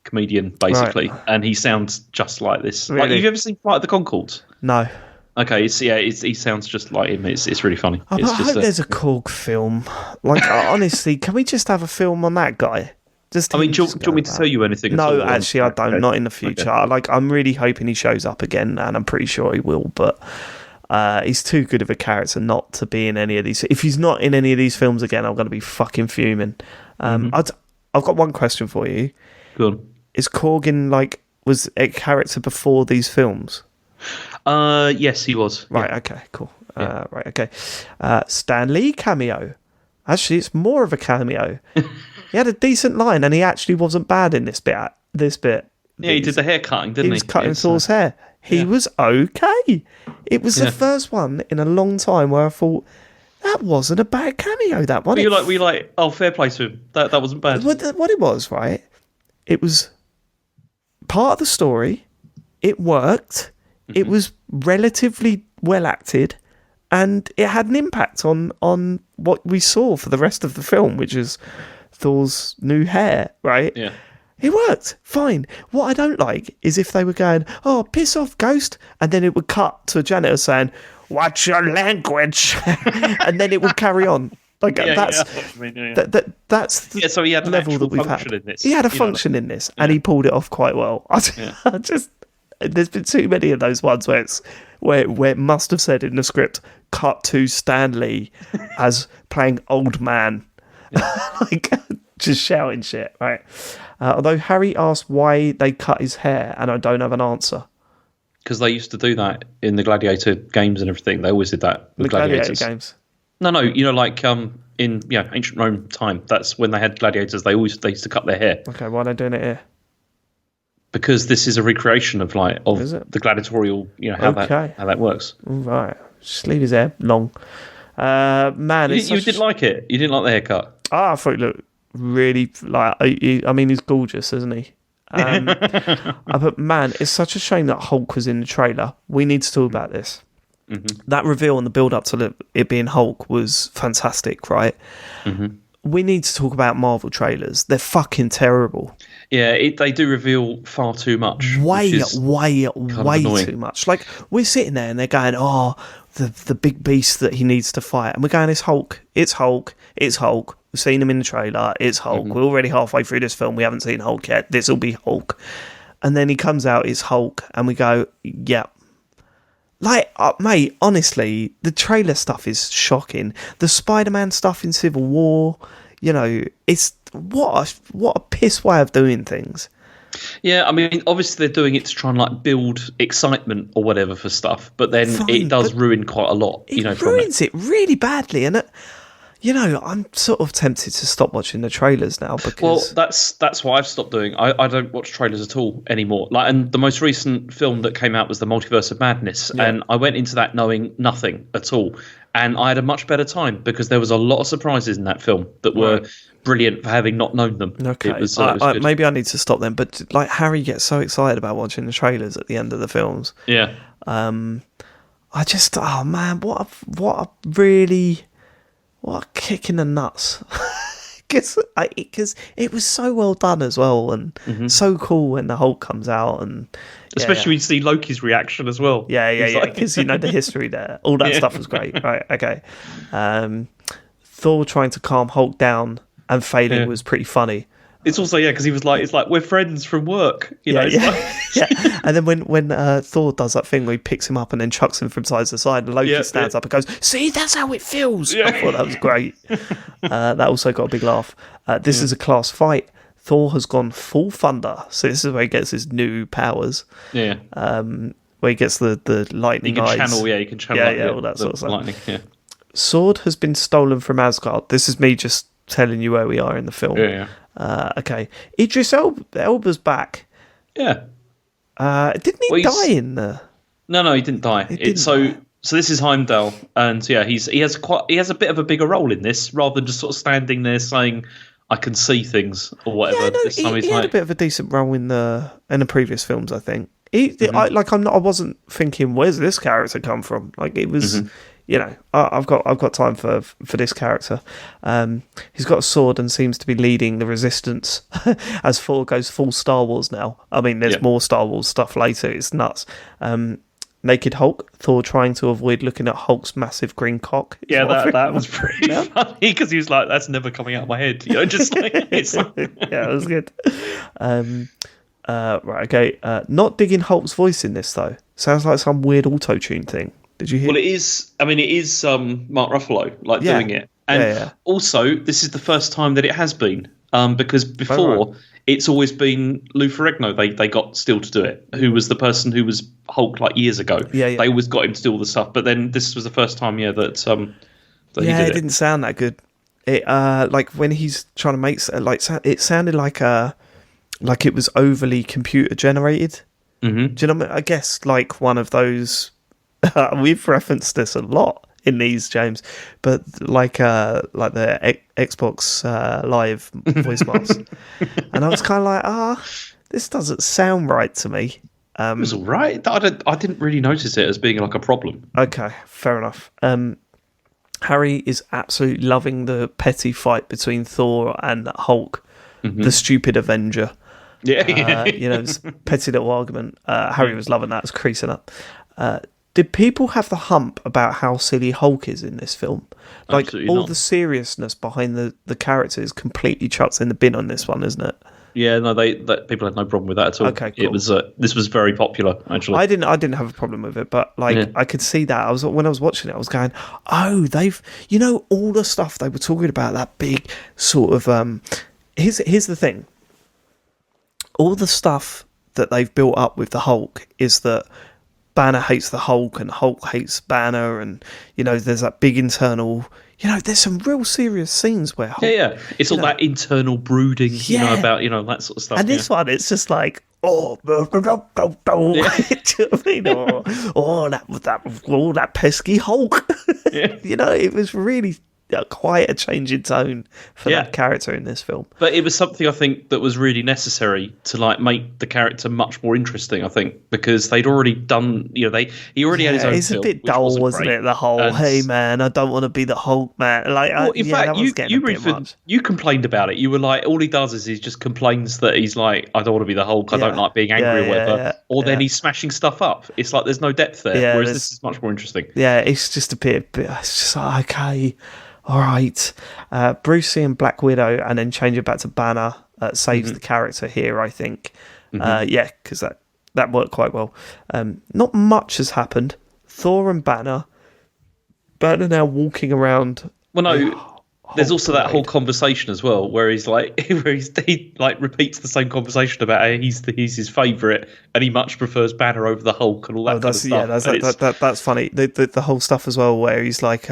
comedian basically, and he sounds just like this. Really? Like, have you ever seen Flight of the Conchords? No. Okay, he sounds just like him. It's really funny. I hope there's a Korg film. Honestly, can we just have a film on that guy? Do you want me to tell you anything? No, actually, I don't. Okay. Not in the future. Okay. I'm really hoping he shows up again, and I'm pretty sure he will. But he's too good of a character not to be in any of these. If he's not in any of these films again, I'm going to be fucking fuming. I've got one question for you. Go on. Is Korg was a character before these films? Yes, he was. Right, yeah. Okay, cool. Yeah. Right, okay. Stan Lee cameo. Actually, it's more of a cameo. He had a decent line, and he actually wasn't bad in this bit. Yeah, he did the hair cutting, didn't he? He was cutting Thor's hair. He was okay. It was the first one in a long time where I thought, that wasn't a bad cameo, that one. Were you like, oh, fair play to him. That wasn't bad. What it was, right? It was part of the story. It worked. It was relatively well acted, and it had an impact on what we saw for the rest of the film, which is Thor's new hair, right? Yeah. It worked fine. What I don't like is if they were going, "Oh, piss off, ghost," and then it would cut to a janitor saying, "Watch your language," and then it would carry on. That's the so he had level that we've had. He had a function in this, and he pulled it off quite well. There's been too many of those ones where it must have said in the script, cut to Stan Lee as playing old man. Just shouting shit, right? Although Harry asked why they cut his hair, and I don't have an answer. Because they used to do that in the Gladiator games and everything. They always did that with gladiators. Gladiator games? No, in ancient Rome time, that's when they had gladiators. They used to cut their hair. Okay, why are they doing it here? Because this is a recreation of the gladiatorial, how that works. Right, just leave his hair long. Man, you didn't like it. You didn't like the haircut. I thought he looked really he's gorgeous, isn't he? But man, it's such a shame that Hulk was in the trailer. We need to talk about this. That reveal and the build up to it being Hulk was fantastic, right? We need to talk about Marvel trailers. They're fucking terrible. Yeah, they do reveal far too much. Way too much. Like, we're sitting there and they're going, oh, the big beast that he needs to fight. And we're going, it's Hulk. It's Hulk. It's Hulk. We've seen him in the trailer. It's Hulk. We're already halfway through this film. We haven't seen Hulk yet. This will be Hulk. And then he comes out, it's Hulk. And we go, yeah. Like, mate, honestly, the trailer stuff is shocking. The Spider-Man stuff in Civil War, you know, it's what a piss way of doing things. Yeah, I mean, obviously they're doing it to try and like build excitement or whatever for stuff, but then it does ruin quite a lot. It ruins it really badly, and you know, I'm sort of tempted to stop watching the trailers now because... Well, that's what I've stopped doing. I don't watch trailers at all anymore. Like, and the most recent film that came out was The Multiverse of Madness, and I went into that knowing nothing at all. And I had a much better time because there was a lot of surprises in that film that were brilliant for having not known them. Okay, it was good. Maybe I need to stop them. But like Harry gets so excited about watching the trailers at the end of the films. Yeah. I just, oh man, what a kick in the nuts. Because it was so well done as well, and so cool when the Hulk comes out, and especially when you see Loki's reaction as well. Yeah. Because you know the history there, all that stuff was great. Right, okay. Thor trying to calm Hulk down and failing was pretty funny. It's also because he was like, it's like we're friends from work, you know. Yeah. And then when Thor does that thing where he picks him up and then chucks him from side to side, and Loki stands up and goes, "See, that's how it feels." I thought that was great. That also got a big laugh. This is a class fight. Thor has gone full thunder, so this is where he gets his new powers. Yeah. Where he gets the lightning eyes. You can channel. All that sort of stuff. Lightning. Yeah. Sword has been stolen from Asgard. This is me just telling you where we are in the film. Yeah. Okay. Idris Elba's back. Yeah. Didn't he die in the... No, he didn't die. So this is Heimdall, and he has a bit of a bigger role in this, rather than just sort of standing there saying, "I can see things" or whatever. Yeah, no, he had a bit of a decent role in the previous films, I think. I wasn't thinking, where's this character come from? Like, it was... You know, I've got time for this character. He's got a sword and seems to be leading the resistance as Thor goes full Star Wars now. I mean, there's more Star Wars stuff later. It's nuts. Naked Hulk, Thor trying to avoid looking at Hulk's massive green cock. Yeah, that was pretty funny because he was like, "That's never coming out of my head." You know, just like it's like... Yeah, it was good. Right, okay. Not digging Hulk's voice in this though. Sounds like some weird auto-tune thing. Did you hear? Well, it is. I mean, it is Mark Ruffalo doing it, and also this is the first time that it has been because before it's always been Lou Ferrigno. They got still to do it, who was the person who was Hulk like years ago. Yeah. They always got him to do all the stuff, but then this was the first time, that he did it. It didn't sound that good. It like when he's trying to make it sounded like it was overly computer generated. Mm-hmm. Do you know what I mean? I guess like one of those. We've referenced this a lot in these, James, but like the Xbox Live voicemails, and I was kind of like, this doesn't sound right to me. It was all right. I didn't really notice it as being like a problem. Okay, fair enough. Harry is absolutely loving the petty fight between Thor and Hulk, the stupid Avenger. Yeah, this petty little argument. Harry was loving that. It was creasing up. Did people have the hump about how silly Hulk is in this film? Like, absolutely all not. The seriousness behind the character is completely chucked in the bin on this one, isn't it? Yeah, no, people had no problem with that at all. Okay, cool. It was this was very popular, actually. I didn't have a problem with it, but I could see that. When I was watching it, I was going, oh, they've, all the stuff they were talking about, that big sort of here's the thing. All the stuff that they've built up with the Hulk is that Banner hates the Hulk and Hulk hates Banner, and there's that big internal, there's some real serious scenes where Hulk, it's all that internal brooding, about that sort of stuff. And this one, it's just like, do you know what I mean? That pesky Hulk. It was really, quite a change in tone for that character in this film. But it was something I think that was really necessary to like make the character much more interesting. I think because they'd already done, he already had his own. It's film, a bit dull, wasn't it? The whole, hey man, I don't want to be the Hulk man. Like, in fact, you complained about it. You were like, all he does is he just complains that he's like, I don't want to be the Hulk. I don't like being angry or whatever. Or then he's smashing stuff up. It's like there's no depth there. Whereas this is much more interesting. Yeah, it's just a bit. It's just like, okay. All right, Brucey and Black Widow, and then change it back to Banner saves the character here, I think. Because that worked quite well. Not much has happened. Thor and Banner now walking around. Well, no, there's also that whole conversation as well, where he's like, he repeats the same conversation about how he's his favourite, and he much prefers Banner over the Hulk and all that kind of stuff. Yeah, that's funny. The whole stuff as well, where he's like,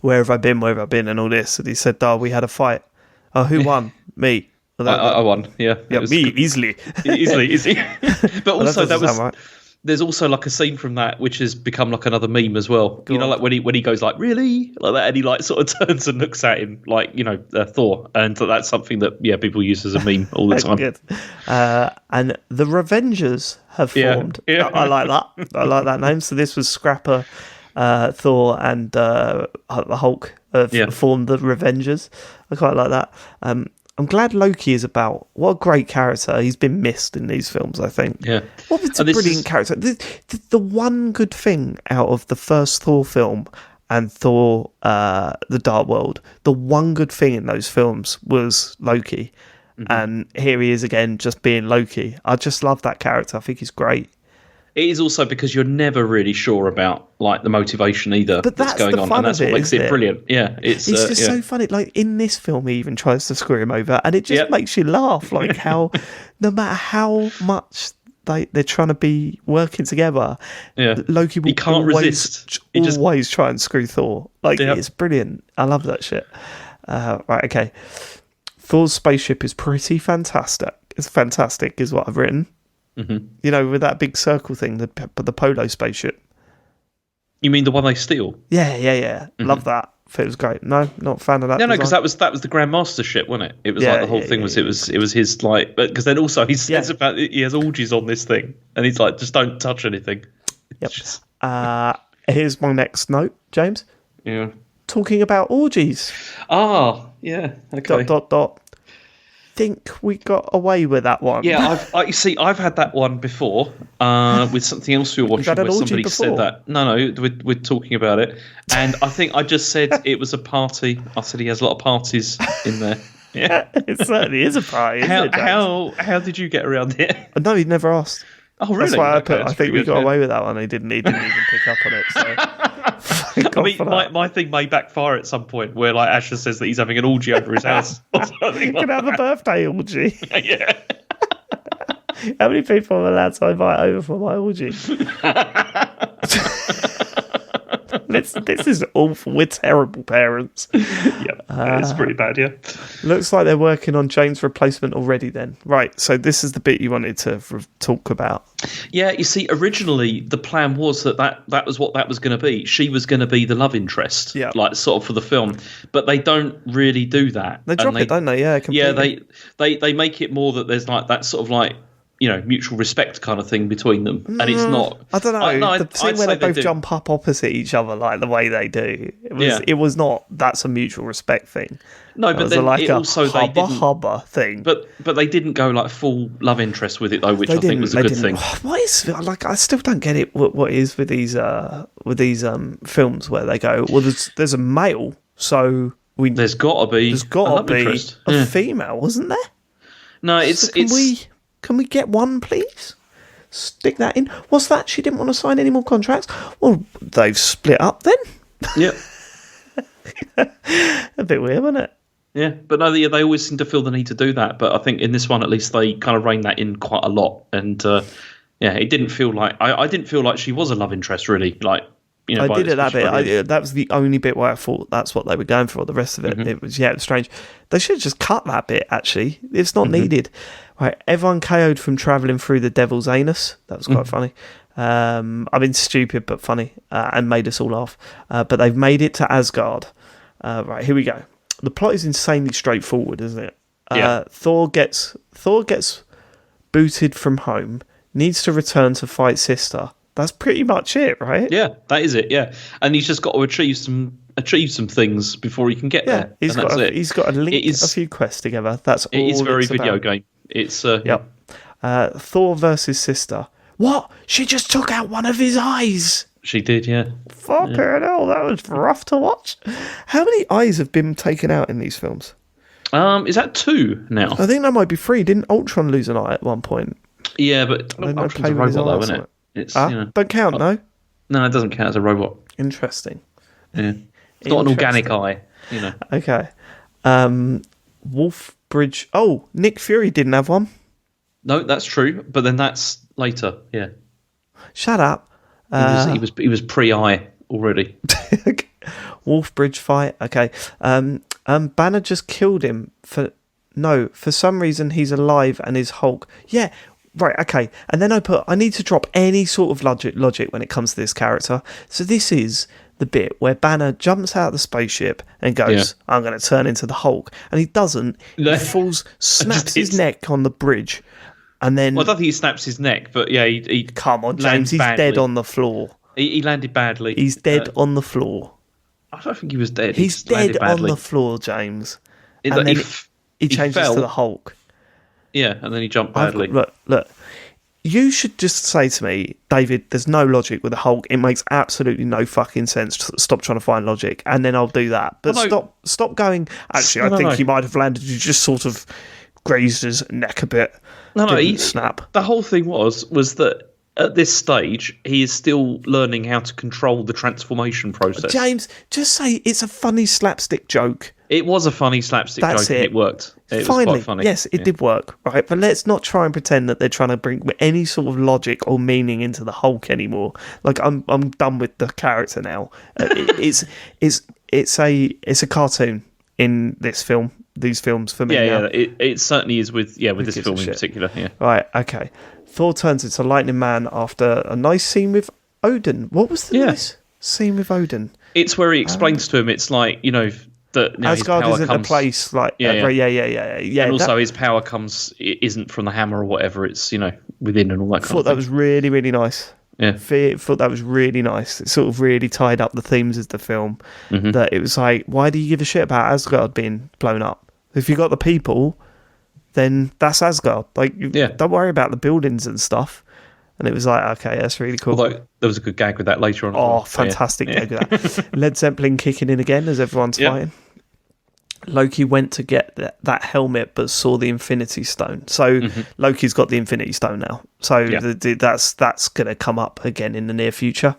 where have I been, and all this. And he said, we had a fight. Oh, who won? Me. I won, yeah. Yeah, me, easily. Easy. But also, that was... Right. There's also like a scene from that which has become like another meme as well. Like when he goes like, really? Like that, and he like sort of turns and looks at him like, Thor. And that's something that, people use as a meme all the time. Good. And the Revengers have formed. Yeah. I like that. I like that name. So this was Scrapper, Thor, and the Hulk have formed the Revengers. I quite like that. I'm glad Loki is about. What a great character. He's been missed in these films, I think. Yeah. What was a brilliant character. The one good thing out of the first Thor film and Thor, The Dark World, the one good thing in those films was Loki. Mm-hmm. And here he is again, just being Loki. I just love that character. I think he's great. It is also because you're never really sure about like the motivation either that's going on, and that's what makes it brilliant. Yeah, it's just so funny. Like in this film, he even tries to screw him over, and it just makes you laugh. Like how, no matter how much they're trying to be working together, Loki will always try and screw Thor. Like it's brilliant. I love that shit. Right, okay. Thor's spaceship is pretty fantastic. It's fantastic, is what I've written. Mm-hmm. With that big circle thing, the Polo spaceship. You mean the one they steal? Yeah. Mm-hmm. Love that. It was great. No, not a fan of that. No, because that was the Grandmaster ship, wasn't it? It was like the whole thing was it was his like, because then also he says about he has orgies on this thing, and he's like, just don't touch anything. Yep. Here's my next note, James. Yeah. Talking about orgies. Ah, yeah. Okay. ... think we got away with that one. Yeah, I've had that one before with something else we were watching where somebody said that. No, we're talking about it, and I think I just said it was a party. I said he has a lot of parties in there. Yeah, it certainly is a party. How did you get around it? No, he never asked. Oh, really? That's why I put. I think we got away with that one. He didn't even pick up on it. So. I mean, my thing may backfire at some point where like Asher says that he's having an orgy over his house. You can have a birthday orgy. Yeah. How many people am I allowed to invite over for my orgy? This is awful. We're terrible parents. Yeah, it's pretty bad, yeah. Looks like they're working on Jane's replacement already then. Right, so this is the bit you wanted to talk about. Yeah, you see, originally the plan was that was what that was going to be. She was going to be the love interest, like sort of for the film. But they don't really do that. They drop it, don't they? Yeah, completely. Yeah, they make it more that there's like that sort of like, mutual respect kind of thing between them, and it's not. I don't know. The scene where they both jump up opposite each other, like the way they do, it was not. That's a mutual respect thing. No, but then like it also they didn't hubba thing. But they didn't go like full love interest with it though, which I think was a good thing. What is like? I still don't get it. What is with these films where they go, well, there's a male, so there's got to be a female, wasn't there? No, Can we get one, please? Stick that in. What's that? She didn't want to sign any more contracts. Well, they've split up then. Yep. A bit weird, wasn't it? Yeah, but no, they always seem to feel the need to do that. But I think in this one, at least, they kind of rein that in quite a lot. And it didn't feel like I didn't feel like she was a love interest, really. Like, I did it that bit. That was the only bit where I thought that's what they were going for. The rest of it, it was strange. They should have just cut that bit. Actually, it's not needed. Right, everyone KO'd from travelling through the devil's anus. That was quite funny. I mean, stupid but funny, and made us all laugh. But they've made it to Asgard. Right, here we go. The plot is insanely straightforward, isn't it? Yeah. Thor gets booted from home, needs to return to fight sister. That's pretty much it, right? Yeah, that is it. Yeah, and he's just got to achieve some things before he can get there. He's got to link a few quests together. That's all. It is very video about. game. It's yep. Thor versus sister. What? She just took out one of his eyes. She did, yeah. Fucking hell, that was rough to watch. How many eyes have been taken out in these films? Is that 2 now? I think that might be 3. Didn't Ultron lose an eye at one point? Yeah, but Ultron's a robot, though, isn't it? It's don't count, no. No, it doesn't count as a robot. Interesting. Yeah, it's not an organic eye, you know. Okay. Wolf Bridge. Oh, Nick Fury didn't have one. No, that's true, but then that's later. Yeah. Shut up. He was pre-eye already. Wolf Bridge fight. Okay. Banner just killed him for some reason he's alive and is Hulk. Yeah. Right, okay. And then I need to drop any sort of logic when it comes to this character. So this is the bit where Banner jumps out of the spaceship and goes, I'm going to turn into the Hulk. And he doesn't. He falls, snaps his neck on the bridge. And then... Well, I don't think he snaps his neck, but yeah, he come on, James, he's badly. dead on the floor. He landed badly. He's dead on the floor. I don't think he was dead. He's dead on the floor, James. And then he changes to the Hulk. Yeah, and then he jumped badly. Look. You should just say to me, David, there's no logic with the Hulk. It makes absolutely no fucking sense. Stop trying to find logic, and then I'll do that. But stop going, actually, I think he might have landed. You just sort of grazed his neck a bit. He snap. The whole thing was that at this stage, he is still learning how to control the transformation process. James, just say it's a funny slapstick joke. It was a funny slapstick joke, and it worked. It was quite funny. Yes, it did work, right? But let's not try and pretend that they're trying to bring any sort of logic or meaning into the Hulk anymore. Like, I'm done with the character now. It's a cartoon in this film. These films for me. Yeah, it certainly is with this film in particular. Yeah. Right. Okay. Thor turns into Lightning Man after a nice scene with Odin. What was the nice scene with Odin? It's where he explains to him. It's like, that Asgard isn't a place like yeah. And also his power isn't from the hammer or whatever. It's within and all that. I thought that was really, really nice. Yeah, thought that was really nice. It sort of really tied up the themes of the film. Mm-hmm. That it was like, why do you give a shit about Asgard being blown up? If you got the people, then that's Asgard. Like, don't worry about the buildings and stuff. And it was like, okay, that's really cool. Although there was a good gag with that later on. Oh, fantastic gag with that. Led Zeppelin kicking in again as everyone's fighting. Loki went to get that helmet but saw the Infinity Stone. So Loki's got the Infinity Stone now. So that's going to come up again in the near future.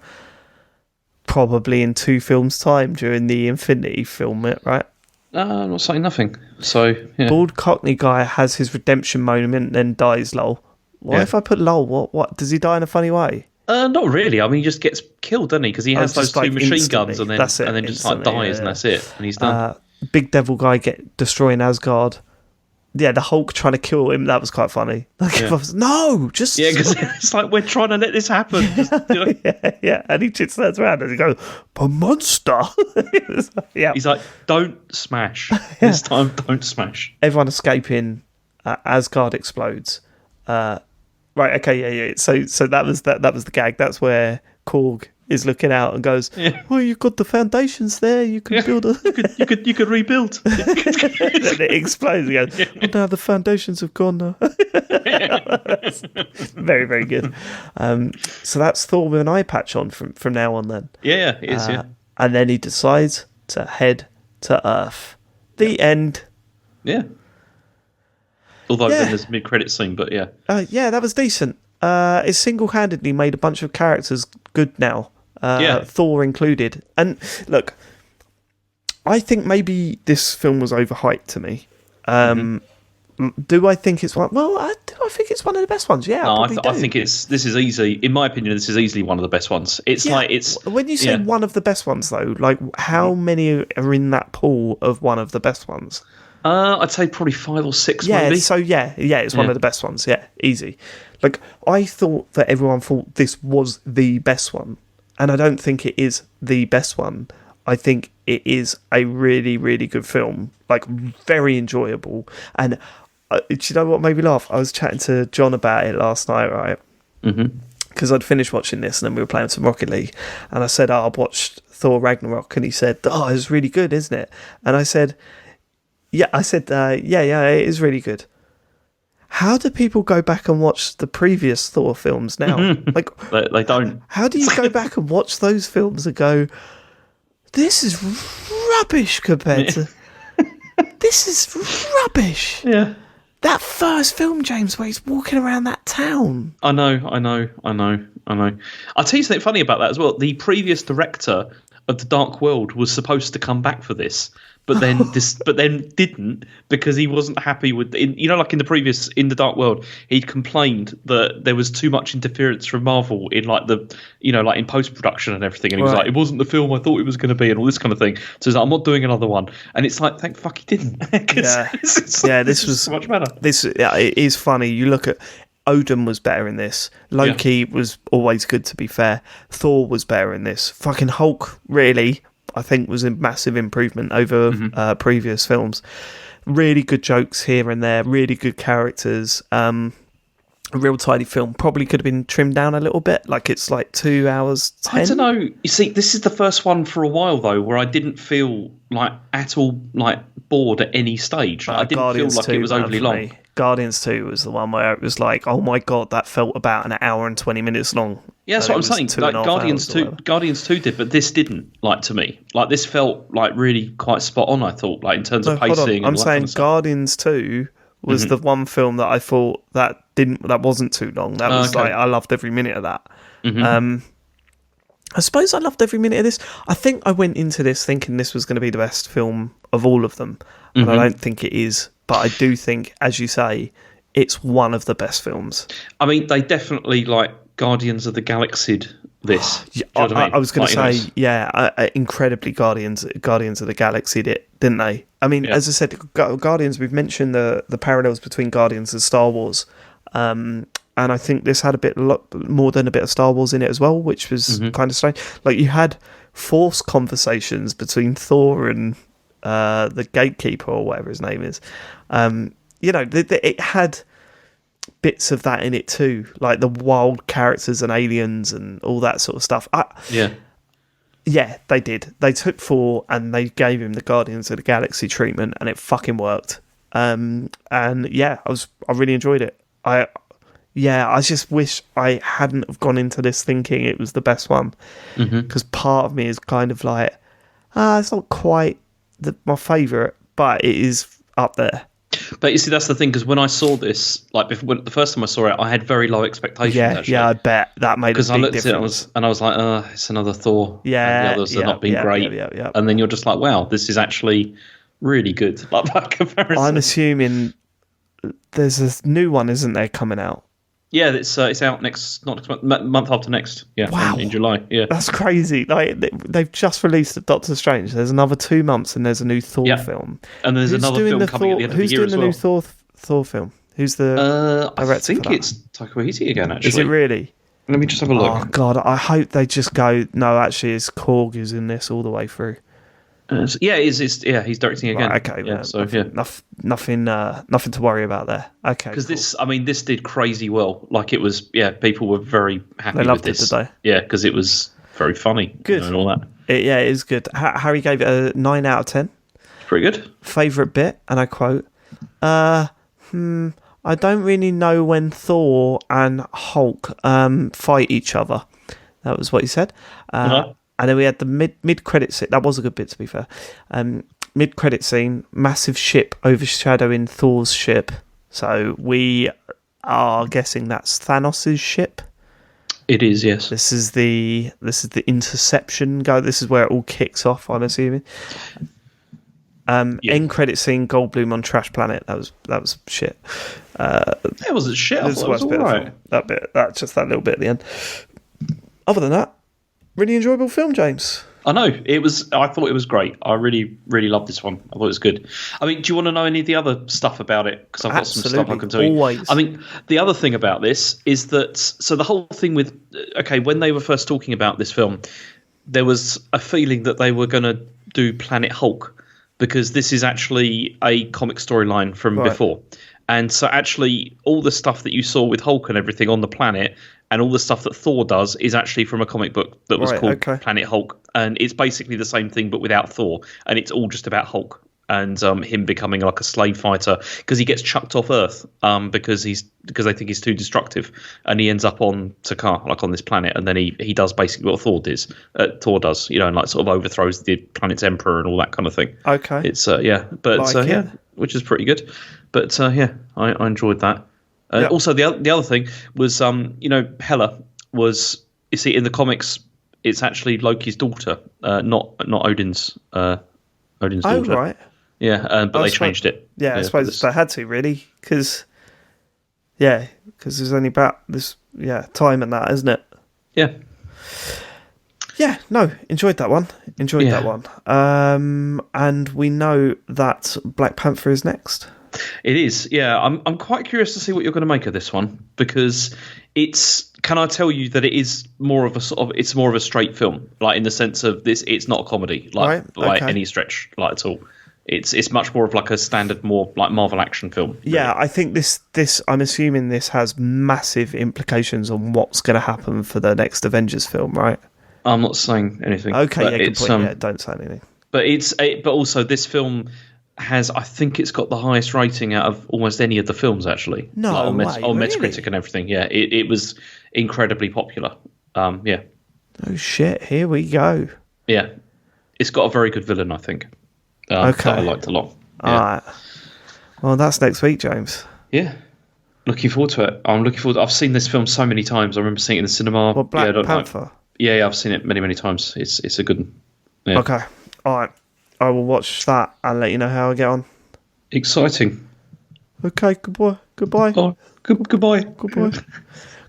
Probably in 2 films' time during the Infinity film, right? I'm not saying nothing. So, yeah. Bald Cockney guy has his redemption moment, then dies, lol. Why if I put lol? What? Does he die in a funny way? Not really. I mean, he just gets killed, doesn't he? Because he has those 2 machine guns and then just like dies and that's it. And he's done. Big devil guy destroying Asgard. Yeah, the Hulk trying to kill him. That was quite funny. No, just... Yeah, because it's like, we're trying to let this happen. Yeah. And he just turns around and he goes, a monster. He's like, don't smash. This time, don't smash. Everyone escaping. Asgard explodes. Right, okay, yeah. So that was the gag. That's where Korg is looking out and goes, well, you've got the foundations there. You can build a... you could rebuild. And it explodes. He goes, well, now the foundations have gone now. Very, very good. So that's Thor with an eye patch on from now on then. Yeah, it is, And then he decides to head to Earth. The end. Yeah. Although then there's a mid-credit scene, but yeah. That was decent. It single-handedly made a bunch of characters good now. Thor included. And look, I think maybe this film was overhyped to me. Do I think it's one? Well, I think it's one of the best ones. Yeah, no, I think this is easy. In my opinion, this is easily one of the best ones. It's when you say one of the best ones, though, like how many are in that pool of one of the best ones? I'd say probably 5 or 6. Maybe. So it's one of the best ones. Yeah, easy. Like, I thought that everyone thought this was the best one, and I don't think it is the best one. I think it is a really, really good film, like very enjoyable. And do you know what made me laugh? I was chatting to John about it last night, right? Because I'd finished watching this and then we were playing some Rocket League, and I said, I've watched Thor Ragnarok, and he said, it's really good, isn't it? And I said, yeah, it is really good. How do people go back and watch the previous Thor films now? Like, they don't. How do you go back and watch those films and go, this is rubbish compared to... This is rubbish. Yeah. That first film, James, where he's walking around that town. I know. I'll tell you something funny about that as well. The previous director of The Dark World was supposed to come back for this, but then didn't, because he wasn't happy with like in The Dark World, he'd complained that there was too much interference from Marvel in like like in post production and everything, and he was like, it wasn't the film I thought it was going to be, and all this kind of thing. So he's like, I'm not doing another one, and it's like, thank fuck he didn't. This was so much better. It is funny. You look at Odin was better in this. Loki was always good, to be fair. Thor was better in this. Fucking Hulk, really, I think, was a massive improvement over previous films. Really good jokes here and there. Really good characters. A real tidy film. Probably could have been trimmed down a little bit. Like, it's like 2 hours 10. I don't know. You see, this is the first one for a while, though, where I didn't feel like at all like bored at any stage. Like, I didn't Guardians feel like it was overly long. Guardians 2 was the one where it was like, oh my god, that felt about an hour and 20 minutes long. Yeah, that's what I'm saying. Like Guardians 2 did, but this didn't, like, to me. Like, this felt like really quite spot on, I thought, like in terms of pacing. I'm saying Guardians 2 was the one film that I thought that wasn't too long. That was like, I loved every minute of that. I suppose I loved every minute of this. I think I went into this thinking this was going to be the best film of all of them, and I don't think it is. But I do think, as you say, it's one of the best films. I mean, they definitely, like, Guardians of the Galaxy this. I was going to say, incredibly Guardians of the Galaxy didn't they? I mean, as I said, Guardians, we've mentioned the parallels between Guardians and Star Wars. And I think this had a lot more than a bit of Star Wars in it as well, which was kind of strange. Like, you had forced conversations between Thor and the gatekeeper, or whatever his name is. It had bits of that in it too, like the wild characters and aliens and all that sort of stuff. They did. They took Thor and they gave him the Guardians of the Galaxy treatment, and it fucking worked. I really enjoyed it. I just wish I hadn't have gone into this thinking it was the best one, because part of me is kind of like, it's not quite my favourite, but it is up there. But you see, that's the thing, because when I saw this, like the first time I saw it, I had very low expectations. Actually. I bet that made a big difference. Because I looked at it and I was like, it's another Thor. Yeah, and the others have not been great. Yeah. And then you're just like, wow, this is actually really good. Like, by comparison. I'm assuming there's a new one, isn't there, coming out? Yeah, it's out not next month after next. Yeah, wow. in July. Yeah, that's crazy. Like, they've just released Doctor Strange. There's another 2 months, and there's a new Thor film. And there's another film coming at the end of the year as well. Who's doing the new Thor film? Who's the director? I think it's Taika Waititi again. Actually, is it really? Let me just have a look. Oh God, I hope they just go. No, actually, it's Korg who's in this all the way through. He's directing again. Right, okay, nothing to worry about there. Okay, because this did crazy well. Like, it was, people were very happy. They loved with this. It, did they? Yeah, because it was very funny. Good, and all that. It is good. Harry gave it a 9 out of 10. Pretty good. Favourite bit, and I quote, I don't really know when Thor and Hulk fight each other. That was what he said. And then we had the mid-credit scene. That was a good bit, to be fair. Mid-credit scene, massive ship overshadowing Thor's ship. So we are guessing that's Thanos' ship. It is, yes. This is the interception go. This is where it all kicks off, I'm assuming. End credit scene, Goldblum on Trash Planet. That was shit. It wasn't shit. It was all right. That little bit at the end. Other than that, really enjoyable film, James. I know. I thought it was great. I really, really loved this one. I thought it was good. I mean, do you want to know any of the other stuff about it? Because I've got some stuff I can tell you. Always. I mean, the other thing about this is that, so the whole thing with, when they were first talking about this film, there was a feeling that they were going to do Planet Hulk, because this is actually a comic storyline from before. And so actually all the stuff that you saw with Hulk and everything on the planet and all the stuff that Thor does is actually from a comic book that was called Planet Hulk. And it's basically the same thing but without Thor. And it's all just about Hulk and him becoming like a slave fighter, because he gets chucked off Earth because they think he's too destructive, and he ends up on Sakaar, like on this planet, and then he does basically what Thor does, and like sort of overthrows the planet's emperor and all that kind of thing. Okay, it's which is pretty good. But I enjoyed that. Also, the other thing was Hela was, you see, in the comics it's actually Loki's daughter, not Odin's daughter. Oh, right. Yeah, but they changed it. Yeah, I suppose they had to, really, because there's only about this time and that, isn't it? Yeah. Yeah, no, enjoyed that one. That one. And we know that Black Panther is next. It is, yeah. I'm quite curious to see what you're going to make of this one, because can I tell you that it is more of a straight film, like in the sense of this, it's not a comedy, by any stretch, like at all. It's much more of like a standard, more like Marvel action film. Really. Yeah, I think this I'm assuming this has massive implications on what's going to happen for the next Avengers film, right? I'm not saying anything. Okay, don't say anything. But also this film has, I think it's got the highest rating out of almost any of the films, actually. No, on really? Metacritic and everything. Yeah, it was incredibly popular. Yeah. Oh shit! Here we go. Yeah, it's got a very good villain, I think. That I liked a lot. Yeah. All right. Well, that's next week, James. Yeah. Looking forward to it. I've seen this film so many times. I remember seeing it in the cinema. Well, Black Panther. Yeah, I've seen it many, many times. It's a good one. Yeah. Okay. All right. I will watch that and let you know how I get on. Exciting. Okay. Goodbye. Oh, goodbye.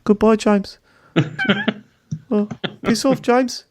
Goodbye, James. Piss off, James.